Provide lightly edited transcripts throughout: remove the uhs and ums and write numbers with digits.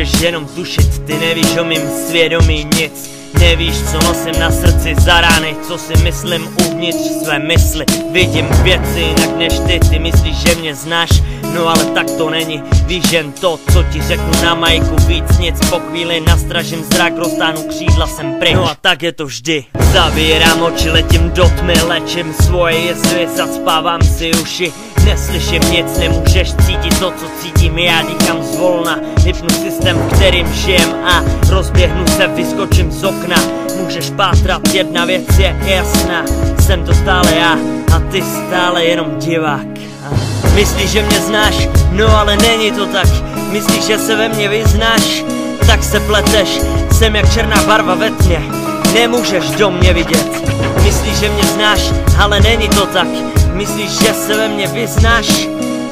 můžeš jenom tušit, ty nevíš o mým svědomí nic. Nevíš, co nosím na srdci za rány, co si myslím uvnitř své mysli. Vidím věci jinak než ty myslíš, že mě znáš, no ale tak to není. Víš jen to, co ti řeknu na majku, víc nic. Po chvíli nastražím zrak, roztáhnu křídla, jsem pryč. No a tak je to vždy. Zavírám oči, letím do tmy, léčím svoje jezvy, zacpávám si uši. Neslyším nic, nemůžeš cítit to, co cítím, já dýchám zvolna. Vypnu systém, v kterým žijem a rozběhnu se, vyskočím z okna. Můžeš pátrat, jedna věc je jasná, jsem to stále já a ty stále jenom divák. Myslíš, že mě znáš, no ale není to tak. Myslíš, že se ve mně vyznáš, tak se pleteš. Jsem jak černá barva ve tmě, nemůžeš do mě vidět. Myslíš, že mě znáš, ale není to tak. Myslíš, že se ve mně vyznáš,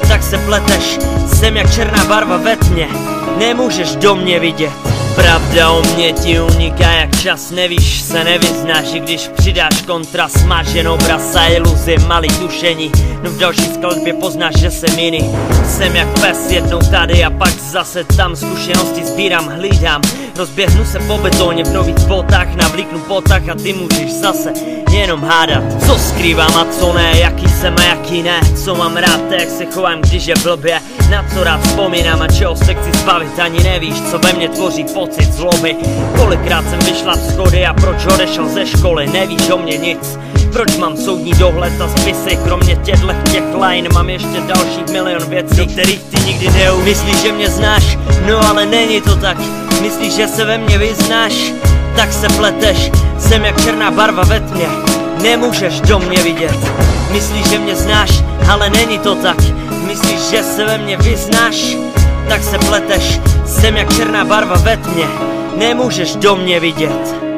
tak se pleteš. Jsem jak černá barva ve tmě, nemůžeš do mě vidět. Pravda o mě ti uniká jak čas, nevíš, se nevyznáš. I když přidáš kontrast, máš jen obraz a iluzi, malý tušení. No v další skladbě poznáš, že jsem jiný. Jsem jak pes, jednou tady a pak zase tam. Zkušenosti sbírám, hlídám. Rozběhnu se po betoně v nových botách, navlíknu potah a ty můžeš zase jenom hádat. Co skrývám a co ne, jaký jsem a jaký ne. Co mám rád, jak se chovám, když je blbě. Na co rád vzpomínám a čeho se chci zbavit. Ani nevíš, co ve mně tvoří pocit zloby. Kolikrát jsem vyšla z schody a proč odešel ze školy. Nevíš o mě nic, proč mám soudní dohled a spisy. Kromě těch line mám ještě dalších milion věcí, kterých ty nikdy neumíš. Myslíš, že mě znáš, no ale není to tak. Myslíš, že se ve mně vyznáš, tak se pleteš. Jsem jak černá barva ve tmě, nemůžeš do mě vidět. Myslíš, že mě znáš, ale není to tak. Myslíš, že se ve mně vyznáš, tak se pleteš. Jsem jak černá barva ve tmě, nemůžeš do mě vidět.